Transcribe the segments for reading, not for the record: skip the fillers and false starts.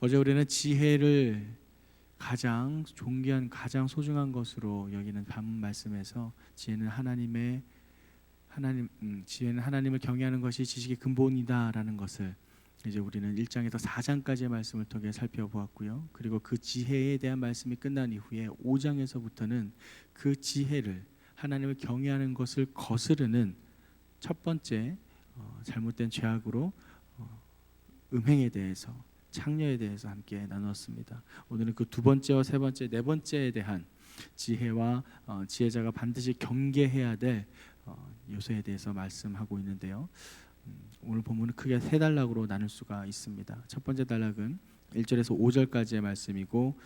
어제 우리는 지혜를 가장 존귀한, 가장 소중한 것으로 여기는 본문 말씀에서 지혜는 지혜는 하나님을 경외하는 것이 지식의 근본이다라는 것을 이제 우리는 1장에서 4장까지의 말씀을 통해 살펴보았고요. 그리고 그 지혜에 대한 말씀이 끝난 이후에 5장에서부터는 그 지혜를, 하나님을 경외하는 것을 거스르는 첫 번째 잘못된 죄악으로 음행에 대해서, 창녀에 대해서 함께 나누었습니다. 오늘은 그 두 번째와 세 번째, 네 번째에 대한 지혜와 지혜자가 반드시 경계해야 될 요소에 대해서 말씀하고 있는데요. 오늘 본문은 크게 세 단락으로 나눌 수가 있습니다. 첫 번째 단락은 1절에서 5절까지의 말씀이고,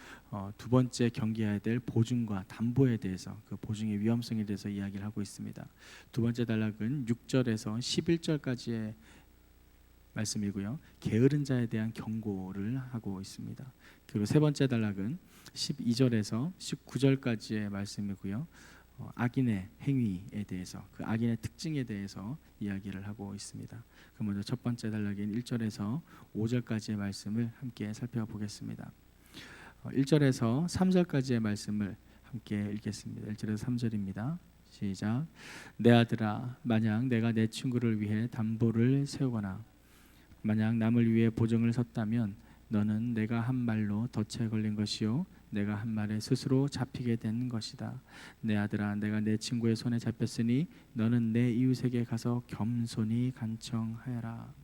두 번째 경계해야 될 보증과 담보에 대해서, 그 보증의 위험성에 대해서 이야기를 하고 있습니다. 두 번째 단락은 6절에서 11절까지의 말씀이고요. 게으른 자에 대한 경고를 하고 있습니다. 그리고 세 번째 단락은 12절에서 19절까지의 말씀이고요. 악인의 행위에 대해서, 그 악인의 특징에 대해서 이야기를 하고 있습니다. 그럼 먼저 첫 번째 단락인 1절에서 5절까지의 말씀을 함께 살펴보겠습니다. 1절에서 3절까지의 말씀을 함께 읽겠습니다. 1절에서 3절입니다. 시작. 내 아들아, 만약 내가 내 친구를 위해 담보를 세우거나 만약 남을 위해 보증을 섰다면 너는 내가 한 말로 덫에 걸린 것이요 내가 한 말에 스스로 잡히게 된 것이다. 내 아들아, 내가 내 친구의 손에 잡혔으니 너는 내 이웃에게 가서 겸손히 간청하여라.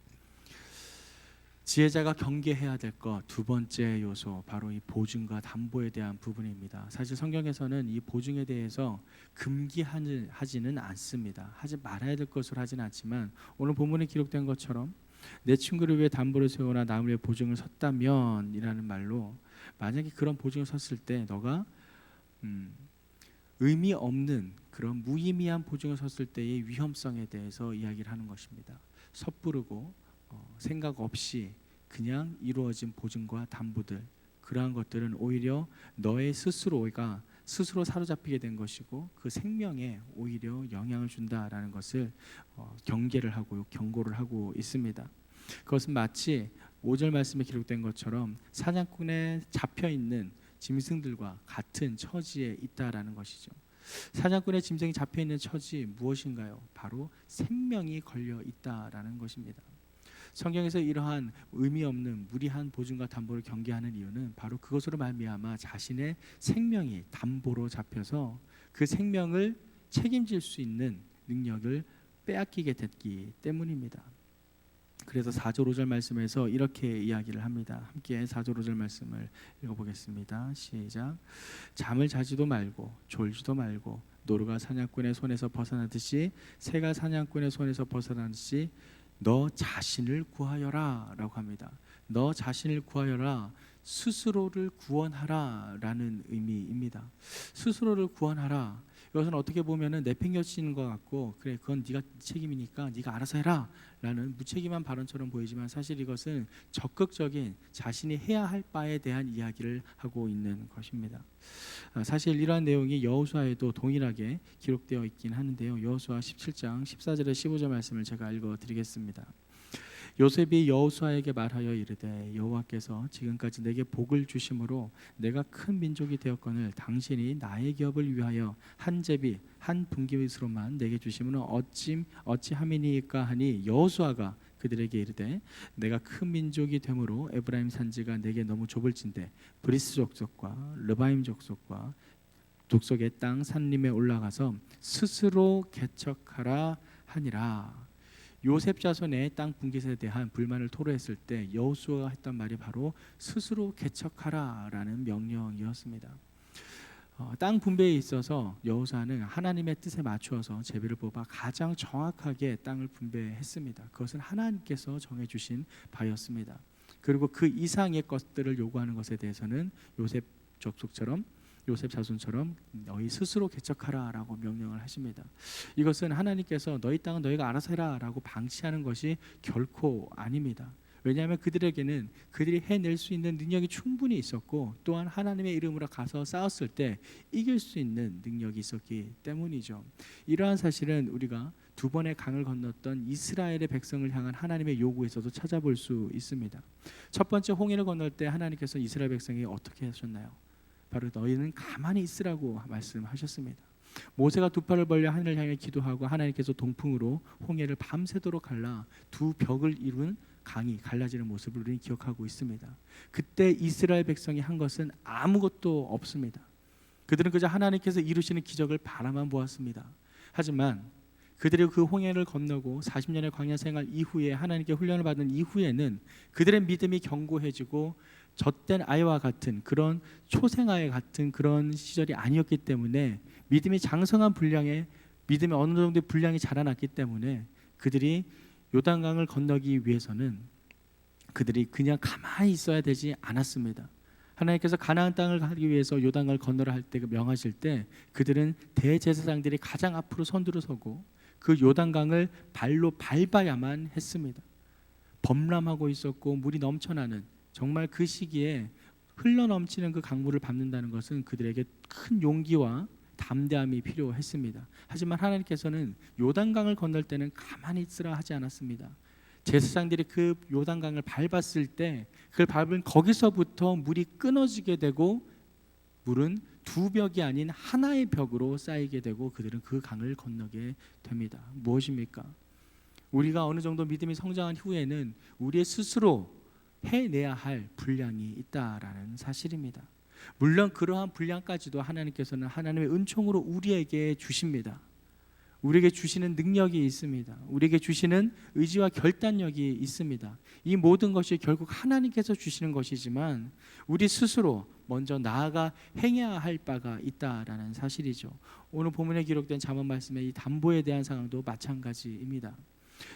지혜자가 경계해야 될 것 두 번째 요소, 바로 이 보증과 담보에 대한 부분입니다. 사실 성경에서는 이 보증에 대해서 금기하지는 않습니다. 하지 말아야 될 것으로 하지는 않지만, 오늘 본문에 기록된 것처럼 내 친구를 위해 담보를 세우거나 남을 위해 보증을 섰다면 이라는 말로, 만약에 그런 보증을 섰을 때 너가 의미 없는 그런 무의미한 보증을 섰을 때의 위험성에 대해서 이야기를 하는 것입니다. 섣부르고 생각 없이 그냥 이루어진 보증과 담보들, 그러한 것들은 오히려 너의 스스로가 스스로 사로잡히게 된 것이고 그 생명에 오히려 영향을 준다라는 것을 경계를 하고 경고를 하고 있습니다. 그것은 마치 5절 말씀에 기록된 것처럼 사냥꾼에 잡혀 있는 짐승들과 같은 처지에 있다라는 것이죠. 사냥꾼의 짐승이 잡혀 있는 처지 무엇인가요? 바로 생명이 걸려 있다라는 것입니다. 성경에서 이러한 의미 없는 무리한 보증과 담보를 경계하는 이유는 바로 그것으로 말미암아 자신의 생명이 담보로 잡혀서 그 생명을 책임질 수 있는 능력을 빼앗기게 됐기 때문입니다. 그래서 4절 5절 말씀에서 이렇게 이야기를 합니다. 함께 4절 5절 말씀을 읽어보겠습니다. 시작. 잠을 자지도 말고 졸지도 말고 노루가 사냥꾼의 손에서 벗어나듯이 새가 사냥꾼의 손에서 벗어나듯이 너 자신을 구하여라 라고 합니다. 너 자신을 구하여라, 스스로를 구원하라 라는 의미입니다. 스스로를 구원하라, 이것은 어떻게 보면 내팽겨치는 것 같고, 그래 그건 네가 책임이니까 네가 알아서 해라 라는 무책임한 발언처럼 보이지만, 사실 이것은 적극적인 자신이 해야 할 바에 대한 이야기를 하고 있는 것입니다. 사실 이러한 내용이 여호수아에도 동일하게 기록되어 있긴 하는데요. 여호수아 17장 14절에 15절 말씀을 제가 읽어드리겠습니다. 요셉이 여호수아에게 말하여 이르되 여호와께서 지금까지 내게 복을 주심으로 내가 큰 민족이 되었거늘 당신이 나의 기업을 위하여 한 제비 한 분깃으로만 내게 주심은 어찌함이니까 하니, 여호수아가 그들에게 이르되 내가 큰 민족이 되므로 에브라임 산지가 내게 너무 좁을진대 브리스 족속과 르바임 족속과 족속의 땅 산림에 올라가서 스스로 개척하라 하니라. 요셉 자손의 땅 분깃에 대한 불만을 토로했을 때 여호수아가 했던 말이 바로 스스로 개척하라라는 명령이었습니다. 땅 분배에 있어서 여호수아는 하나님의 뜻에 맞추어서 제비를 뽑아 가장 정확하게 땅을 분배했습니다. 그것은 하나님께서 정해주신 바였습니다. 그리고 그 이상의 것들을 요구하는 것에 대해서는 요셉 족속처럼, 요셉 자손처럼 너희 스스로 개척하라라고 명령을 하십니다. 이것은 하나님께서 너희 땅은 너희가 알아서 해라라고 방치하는 것이 결코 아닙니다. 왜냐하면 그들에게는 그들이 해낼 수 있는 능력이 충분히 있었고, 또한 하나님의 이름으로 가서 싸웠을 때 이길 수 있는 능력이 있었기 때문이죠. 이러한 사실은 우리가 두 번의 강을 건넜던 이스라엘의 백성을 향한 하나님의 요구에서도 찾아볼 수 있습니다. 첫 번째 홍해를 건널 때 하나님께서 이스라엘 백성에게 어떻게 하셨나요? 바로 너희는 가만히 있으라고 말씀하셨습니다. 모세가 두 팔을 벌려 하늘을 향해 기도하고 하나님께서 동풍으로 홍해를 밤새도록 갈라 두 벽을 이룬 강이 갈라지는 모습을 우리는 기억하고 있습니다. 그때 이스라엘 백성이 한 것은 아무것도 없습니다. 그들은 그저 하나님께서 이루시는 기적을 바라만 보았습니다. 하지만 그들이 그 홍해를 건너고 40년의 광야 생활 이후에 하나님께 훈련을 받은 이후에는 그들의 믿음이 견고해지고 젖된 아이와 같은 그런 초생아이 같은 그런 시절이 아니었기 때문에 믿음이 장성한 분량의 믿음이 어느 정도의 분량이 자라났기 때문에 그들이 요단강을 건너기 위해서는 그들이 그냥 가만히 있어야 되지 않았습니다. 하나님께서 가나안 땅을 가기 위해서 요단강을 건너라 할 때 명하실 때 그들은 대제사장들이 가장 앞으로 선두로 서고 그 요단강을 발로 밟아야만 했습니다. 범람하고 있었고 물이 넘쳐나는, 정말 그 시기에 흘러넘치는 그 강물을 밟는다는 것은 그들에게 큰 용기와 담대함이 필요했습니다. 하지만 하나님께서는 요단강을 건널 때는 가만히 있으라 하지 않았습니다. 제사장들이 그 요단강을 밟았을 때 그걸 밟은 거기서부터 물이 끊어지게 되고 물은 두 벽이 아닌 하나의 벽으로 쌓이게 되고 그들은 그 강을 건너게 됩니다. 무엇입니까? 우리가 어느 정도 믿음이 성장한 후에는 우리의 스스로 해내야 할 분량이 있다라는 사실입니다. 물론 그러한 분량까지도 하나님께서는 하나님의 은총으로 우리에게 주십니다. 우리에게 주시는 능력이 있습니다. 우리에게 주시는 의지와 결단력이 있습니다. 이 모든 것이 결국 하나님께서 주시는 것이지만 우리 스스로 먼저 나아가 행해야 할 바가 있다라는 사실이죠. 오늘 본문에 기록된 잠언 말씀의 이 담보에 대한 상황도 마찬가지입니다.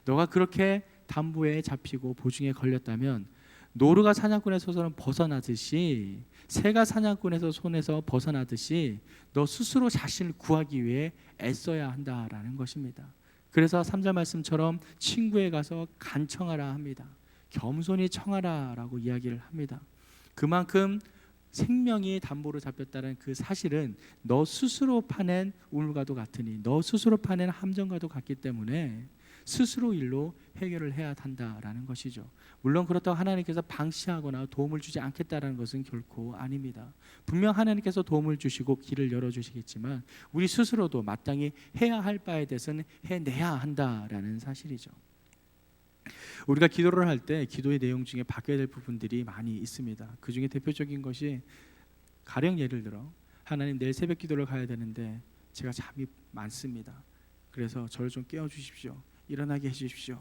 너가 그렇게 담보에 잡히고 보증에 걸렸다면 노루가 사냥꾼의 손에서 벗어나듯이, 새가 사냥꾼의 손에서 벗어나듯이 너 스스로 자신을 구하기 위해 애써야 한다라는 것입니다. 그래서 3절 말씀처럼 친구에 가서 간청하라 합니다. 겸손히 청하라라고 이야기를 합니다. 그만큼 생명이 담보로 잡혔다는 그 사실은 너 스스로 파낸 우물과도 같으니, 너 스스로 파낸 함정과도 같기 때문에 스스로 일로 해결을 해야 한다라는 것이죠. 물론 그렇다고 하나님께서 방치하거나 도움을 주지 않겠다라는 것은 결코 아닙니다. 분명 하나님께서 도움을 주시고 길을 열어주시겠지만 우리 스스로도 마땅히 해야 할 바에 대해서는 해내야 한다라는 사실이죠. 우리가 기도를 할 때 기도의 내용 중에 바뀌어야 될 부분들이 많이 있습니다. 그 중에 대표적인 것이, 가령 예를 들어 하나님 내일 새벽 기도를 가야 되는데 제가 잠이 많습니다. 그래서 저를 좀 깨워주십시오. 일어나게 해주십시오.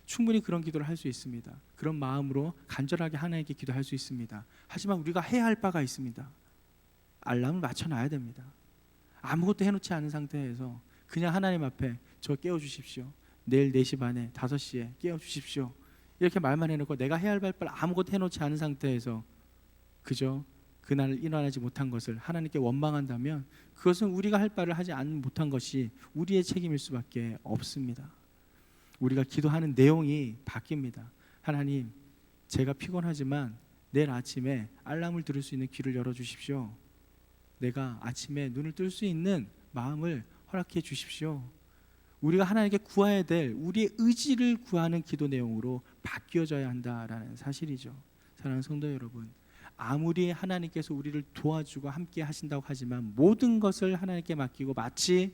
충분히 그런 기도를 할 수 있습니다. 그런 마음으로 간절하게 하나님께 기도할 수 있습니다. 하지만 우리가 해야 할 바가 있습니다. 알람을 맞춰놔야 됩니다. 아무것도 해놓지 않은 상태에서 그냥 하나님 앞에 저 깨워주십시오. 내일 4시 반에 5시에 깨워주십시오. 이렇게 말만 해놓고 내가 해야 할 바를 아무것도 해놓지 않은 상태에서 그저 그날 일어나지 못한 것을 하나님께 원망한다면 그것은 우리가 할 바를 하지 못한 것이 우리의 책임일 수밖에 없습니다. 우리가 기도하는 내용이 바뀝니다. 하나님, 제가 피곤하지만 내일 아침에 알람을 들을 수 있는 귀를 열어주십시오. 내가 아침에 눈을 뜰 수 있는 마음을 허락해 주십시오. 우리가 하나님께 구해야 될 우리의 의지를 구하는 기도 내용으로 바뀌어져야 한다라는 사실이죠. 사랑하는 성도 여러분, 아무리 하나님께서 우리를 도와주고 함께 하신다고 하지만 모든 것을 하나님께 맡기고 마치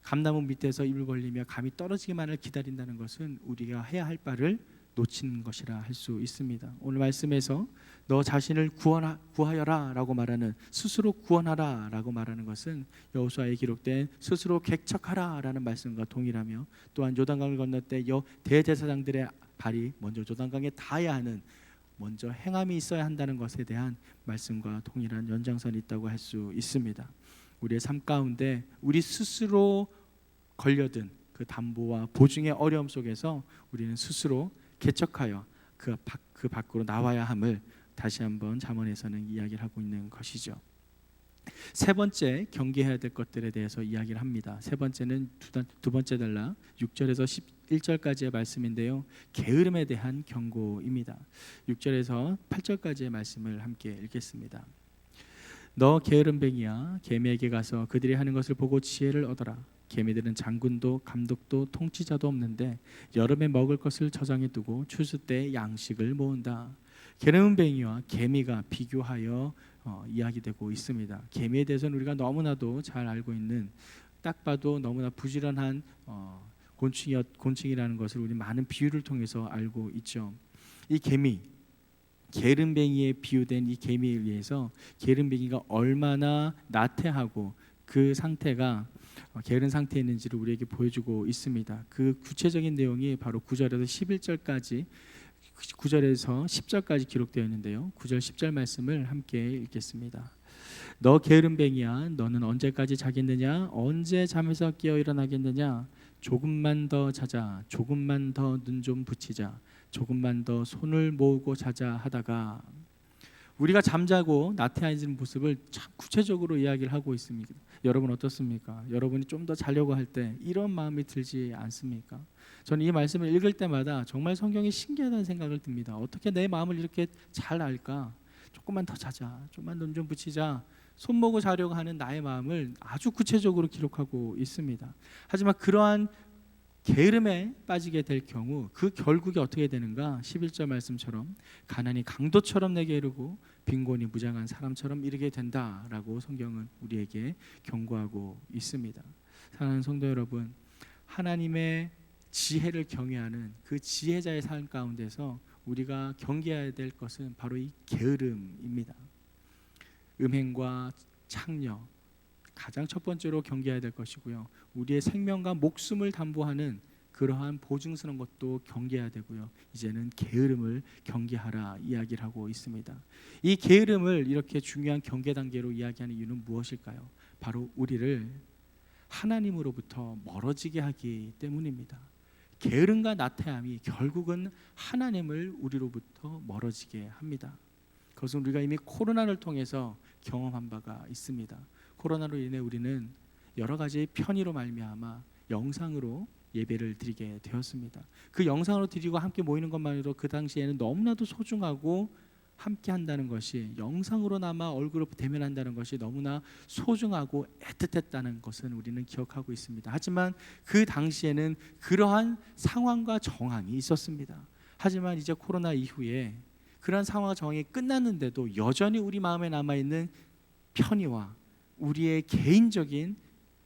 감나무 밑에서 입을 벌리며 감이 떨어지기만을 기다린다는 것은 우리가 해야 할 바를 놓치는 것이라 할 수 있습니다. 오늘 말씀에서 너 자신을 구하여라 라고 말하는, 스스로 구원하라 라고 말하는 것은 여호수아에 기록된 스스로 객척하라 라는 말씀과 동일하며, 또한 요단강을 건널 때 대제사장들의 발이 먼저 요단강에 닿아야 하는, 먼저 행함이 있어야 한다는 것에 대한 말씀과 동일한 연장선이 있다고 할 수 있습니다. 우리의 삶 가운데 우리 스스로 걸려든 그 담보와 보증의 어려움 속에서 우리는 스스로 개척하여 그 밖으로 나와야 함을 다시 한번 잠언에서는 이야기를 하고 있는 것이죠. 세 번째, 경계해야 될 것들에 대해서 이야기를 합니다. 세 번째는 두 번째 달라 6절에서 1절까지의 말씀인데요. 게으름에 대한 경고입니다. 6절에서 8절까지의 말씀을 함께 읽겠습니다. 너 게으름뱅이야, 개미에게 가서 그들이 하는 것을 보고 지혜를 얻어라. 개미들은 장군도 감독도 통치자도 없는데 여름에 먹을 것을 저장해 두고 추수 때 양식을 모은다. 게으름뱅이와 개미가 비교하여 이야기되고 있습니다. 개미에 대해서는 우리가 너무나도 잘 알고 있는, 딱 봐도 너무나 부지런한 곤충이라는 것을 우리 많은 비유를 통해서 알고 있죠. 이 개미, 게으름뱅이에 비유된 이 개미에 의해서 게으름뱅이가 얼마나 나태하고 그 상태가 게으른 상태에 있는지를 우리에게 보여주고 있습니다. 그 구체적인 내용이 바로 9절에서 11절까지 9절에서 10절까지 기록되어 있는데요. 9절 10절 말씀을 함께 읽겠습니다. 너 게으름뱅이야, 너는 언제까지 자겠느냐? 언제 잠에서 깨어 일어나겠느냐? 조금만 더 자자, 조금만 더 눈 좀 붙이자, 조금만 더 손을 모으고 자자 하다가, 우리가 잠자고 나태해지는 모습을 참 구체적으로 이야기를 하고 있습니다. 여러분 어떻습니까? 여러분이 좀 더 자려고 할 때 이런 마음이 들지 않습니까? 저는 이 말씀을 읽을 때마다 정말 성경이 신기하다는 생각을 듭니다. 어떻게 내 마음을 이렇게 잘 알까? 조금만 더 자자, 좀만 눈 좀 붙이자, 손 모고 자려고 하는 나의 마음을 아주 구체적으로 기록하고 있습니다. 하지만 그러한 게으름에 빠지게 될 경우 그 결국이 어떻게 되는가? 11절 말씀처럼 가난이 강도처럼 내게 이르고 빈곤이 무장한 사람처럼 이르게 된다라고 성경은 우리에게 경고하고 있습니다. 사랑하는 성도 여러분, 하나님의 지혜를 경외하는 그 지혜자의 삶 가운데서 우리가 경계해야 될 것은 바로 이 게으름입니다. 음행과 창녀, 가장 첫 번째로 경계해야 될 것이고요. 우리의 생명과 목숨을 담보하는 그러한 보증스러운 것도 경계해야 되고요. 이제는 게으름을 경계하라 이야기를 하고 있습니다. 이 게으름을 이렇게 중요한 경계 단계로 이야기하는 이유는 무엇일까요? 바로 우리를 하나님으로부터 멀어지게 하기 때문입니다. 게으름과 나태함이 결국은 하나님을 우리로부터 멀어지게 합니다. 그것은 우리가 이미 코로나를 통해서 경험한 바가 있습니다. 코로나로 인해 우리는 여러 가지 편의로 말미암아 영상으로 예배를 드리게 되었습니다. 그 영상으로 드리고 함께 모이는 것만으로도 그 당시에는 너무나도 소중하고 함께 한다는 것이, 영상으로나마 얼굴을 대면한다는 것이 너무나 소중하고 애틋했다는 것은 우리는 기억하고 있습니다. 하지만 그 당시에는 그러한 상황과 정황이 있었습니다. 하지만 이제 코로나 이후에 그러한 상황과 정황이 끝났는데도 여전히 우리 마음에 남아있는 편의와 우리의 개인적인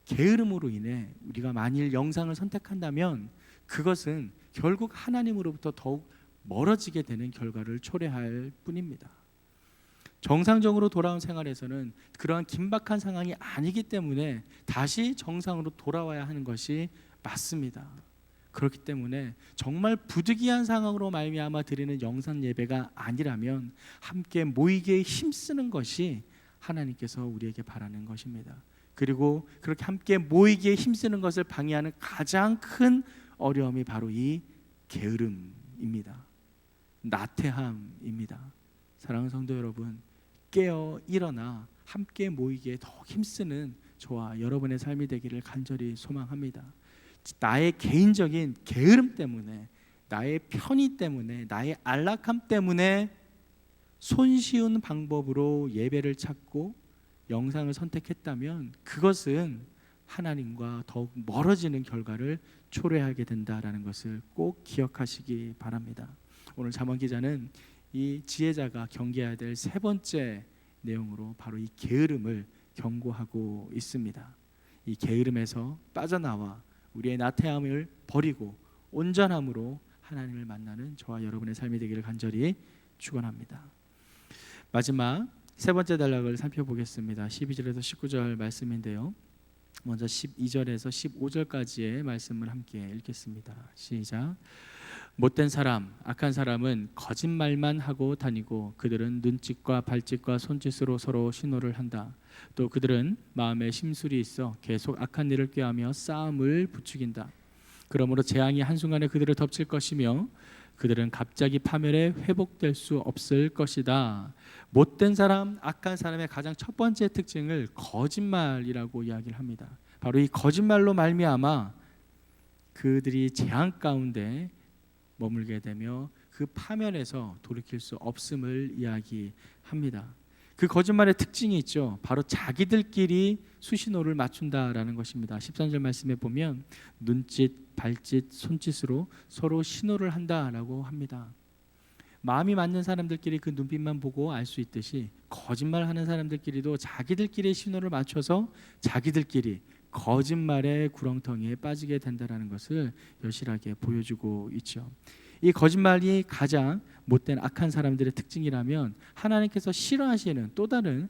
게으름으로 인해 우리가 만일 영상을 선택한다면 그것은 결국 하나님으로부터 더욱 멀어지게 되는 결과를 초래할 뿐입니다. 정상적으로 돌아온 생활에서는 그러한 긴박한 상황이 아니기 때문에 다시 정상으로 돌아와야 하는 것이 맞습니다. 그렇기 때문에 정말 부득이한 상황으로 말미암아 드리는 영상 예배가 아니라면 함께 모이기에 힘쓰는 것이 하나님께서 우리에게 바라는 것입니다. 그리고 그렇게 함께 모이기에 힘쓰는 것을 방해하는 가장 큰 어려움이 바로 이 게으름입니다. 나태함입니다. 사랑하는 성도 여러분, 깨어 일어나 함께 모이기에 더욱 힘쓰는 저와 여러분의 삶이 되기를 간절히 소망합니다. 나의 개인적인 게으름 때문에, 나의 편의 때문에, 나의 안락함 때문에 손쉬운 방법으로 예배를 찾고 영상을 선택했다면 그것은 하나님과 더욱 멀어지는 결과를 초래하게 된다라는 것을 꼭 기억하시기 바랍니다. 오늘 잠언 기자는 이 지혜자가 경계해야 될 세 번째 내용으로 바로 이 게으름을 경고하고 있습니다. 이 게으름에서 빠져나와 우리의 나태함을 버리고 온전함으로 하나님을 만나는 저와 여러분의 삶이 되기를 간절히 축원합니다. 마지막 세 번째 단락을 살펴보겠습니다. 12절에서 19절 말씀인데요. 먼저 12절에서 15절까지의 말씀을 함께 읽겠습니다. 시작. 못된 사람, 악한 사람은 거짓말만 하고 다니고 그들은 눈짓과 발짓과 손짓으로 서로 신호를 한다. 또 그들은 마음에 심술이 있어 계속 악한 일을 꾀하며 싸움을 부추긴다. 그러므로 재앙이 한순간에 그들을 덮칠 것이며 그들은 갑자기 파멸에 회복될 수 없을 것이다. 못된 사람, 악한 사람의 가장 첫 번째 특징을 거짓말이라고 이야기를 합니다. 바로 이 거짓말로 말미암아 그들이 재앙 가운데 머물게 되며 그 파면에서 돌이킬 수 없음을 이야기합니다. 그 거짓말의 특징이 있죠. 바로 자기들끼리 수신호를 맞춘다라는 것입니다. 13절 말씀에 보면 눈짓, 발짓, 손짓으로 서로 신호를 한다라고 합니다. 마음이 맞는 사람들끼리 그 눈빛만 보고 알 수 있듯이 거짓말하는 사람들끼리도 자기들끼리 신호를 맞춰서 자기들끼리 거짓말의 구렁텅이에 빠지게 된다라는 것을 여실하게 보여주고 있죠. 이 거짓말이 가장 못된 악한 사람들의 특징이라면 하나님께서 싫어하시는 또 다른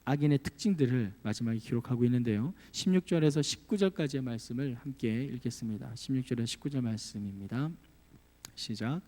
악인의 특징들을 마지막에 기록하고 있는데요. 16절에서 19절까지의 말씀을 함께 읽겠습니다. 16절에서 19절 말씀입니다. 시작.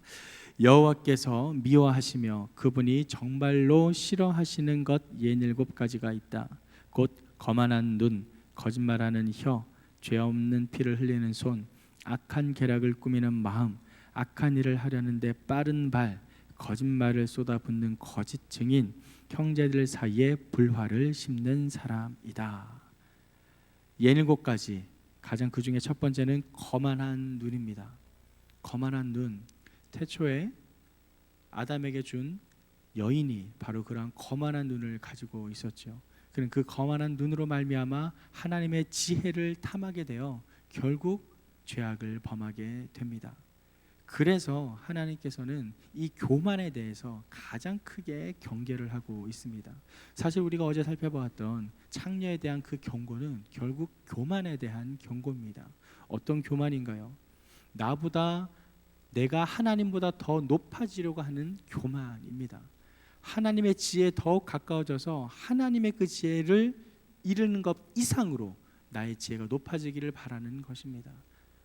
여호와께서 미워하시며 그분이 정말로 싫어하시는 것 67가지가 있다. 곧 거만한 눈, 거짓말하는 혀, 죄 없는 피를 흘리는 손, 악한 계략을 꾸미는 마음, 악한 일을 하려는데 빠른 발, 거짓말을 쏟아붓는 거짓 증인, 형제들 사이에 불화를 심는 사람이다. 67가지. 가장 그 중에 첫 번째는 거만한 눈입니다. 거만한 눈. 태초에 아담에게 준 여인이 바로 그런 거만한 눈을 가지고 있었죠. 그는 그 거만한 눈으로 말미암아 하나님의 지혜를 탐하게 되어 결국 죄악을 범하게 됩니다. 그래서 하나님께서는 이 교만에 대해서 가장 크게 경계를 하고 있습니다. 사실 우리가 어제 살펴보았던 창녀에 대한 그 경고는 결국 교만에 대한 경고입니다. 어떤 교만인가요? 나보다 내가 하나님보다 더 높아지려고 하는 교만입니다. 하나님의 지혜에 더욱 가까워져서 하나님의 그 지혜를 이루는 것 이상으로 나의 지혜가 높아지기를 바라는 것입니다.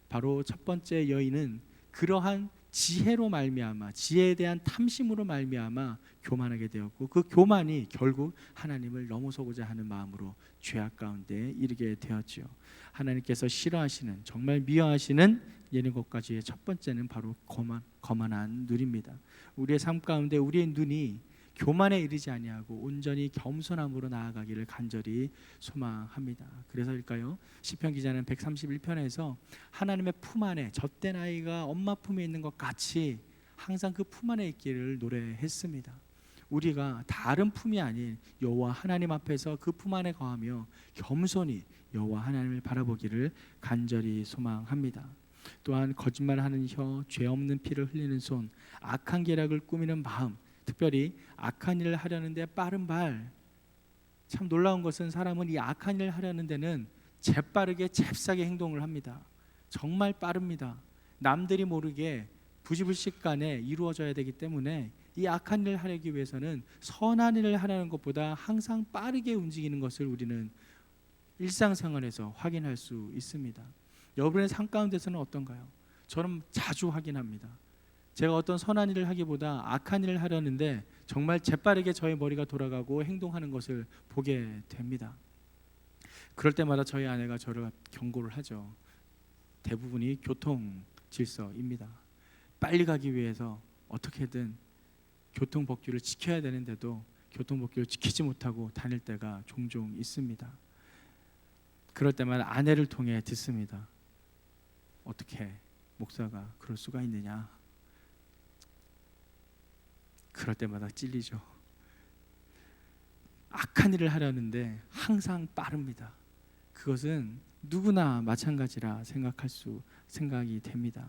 바로 첫 번째 여인은 그러한 지혜로 말미암아 지혜에 대한 탐심으로 말미암아 교만하게 되었고 그 교만이 결국 하나님을 넘어서고자 하는 마음으로 죄악 가운데 이르게 되었죠. 하나님께서 싫어하시는 정말 미워하시는 7가지의 첫 번째는 바로 거만한 눈입니다. 우리의 삶 가운데 우리의 눈이 교만에 이르지 아니하고 온전히 겸손함으로 나아가기를 간절히 소망합니다. 그래서일까요? 시편 기자는 131편에서 하나님의 품 안에 젖된 아이가 엄마 품에 있는 것 같이 항상 그 품 안에 있기를 노래했습니다. 우리가 다른 품이 아닌 여호와 하나님 앞에서 그 품 안에 거하며 겸손히 여호와 하나님을 바라보기를 간절히 소망합니다. 또한 거짓말하는 혀, 죄 없는 피를 흘리는 손, 악한 계략을 꾸미는 마음, 특별히 악한 일을 하려는데 빠른 발. 참 놀라운 것은 사람은 이 악한 일을 하려는 데는 재빠르게 잽싸게 행동을 합니다. 정말 빠릅니다. 남들이 모르게 부지불식간에 이루어져야 되기 때문에 이 악한 일을 하기 위해서는 선한 일을 하려는 것보다 항상 빠르게 움직이는 것을 우리는 일상생활에서 확인할 수 있습니다. 여러분의 삶 가운데서는 어떤가요? 저는 자주 확인합니다. 제가 어떤 선한 일을 하기보다 악한 일을 하려는데 정말 재빠르게 저의 머리가 돌아가고 행동하는 것을 보게 됩니다. 그럴 때마다 저희 아내가 저를 경고를 하죠. 대부분이 교통 질서입니다. 빨리 가기 위해서 어떻게든 교통 법규를 지켜야 되는데도 교통 법규를 지키지 못하고 다닐 때가 종종 있습니다. 그럴 때마다 아내를 통해 듣습니다. 어떻게 목사가 그럴 수가 있느냐. 그럴 때마다 찔리죠. 악한 일을 하려는데 항상 빠릅니다. 그것은 누구나 마찬가지라 생각이 됩니다.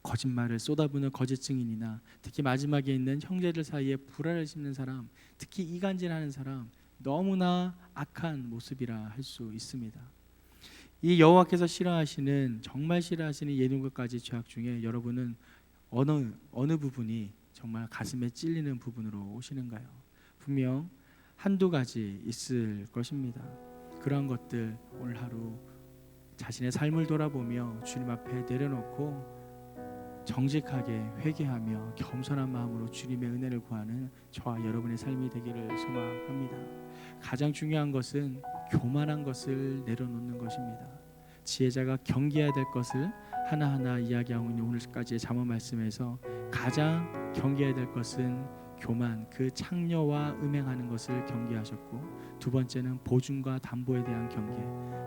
거짓말을 쏟아부는 거짓 증인이나 특히 마지막에 있는 형제들 사이에 불화를 심는 사람, 특히 이간질하는 사람, 너무나 악한 모습이라 할 수 있습니다. 이 여호와께서 싫어하시는 정말 싫어하시는 7가지 죄악 중에 여러분은 어느 부분이 정말 가슴에 찔리는 부분으로 오시는가요? 분명 한두 가지 있을 것입니다. 그러한 것들 오늘 하루 자신의 삶을 돌아보며 주님 앞에 내려놓고 정직하게 회개하며 겸손한 마음으로 주님의 은혜를 구하는 저와 여러분의 삶이 되기를 소망합니다. 가장 중요한 것은 교만한 것을 내려놓는 것입니다. 지혜자가 경계해야 될 것을 하나하나 이야기하고 있는 오늘까지의 잠언 말씀에서 가장 경계해야 될 것은 교만, 그 창녀와 음행하는 것을 경계하셨고, 두 번째는 보증과 담보에 대한 경계,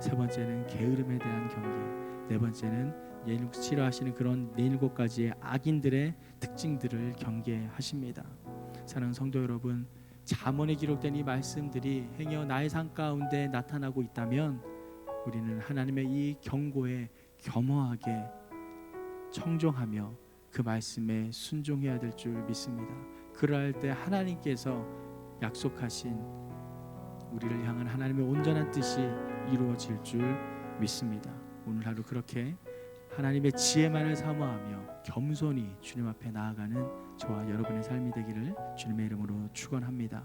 세 번째는 게으름에 대한 경계, 네 번째는 싫어하시는 그런 네 일곱 가지의 악인들의 특징들을 경계하십니다. 사랑하는 성도 여러분, 잠언에 기록된 이 말씀들이 행여 나의 삶 가운데 나타나고 있다면 우리는 하나님의 이 경고에 겸허하게 청종하며 그 말씀에 순종해야 될 줄 믿습니다. 그러할 때 하나님께서 약속하신 우리를 향한 하나님의 온전한 뜻이 이루어질 줄 믿습니다. 오늘 하루 그렇게 하나님의 지혜만을 사모하며 겸손히 주님 앞에 나아가는 저와 여러분의 삶이 되기를 주님의 이름으로 축원합니다.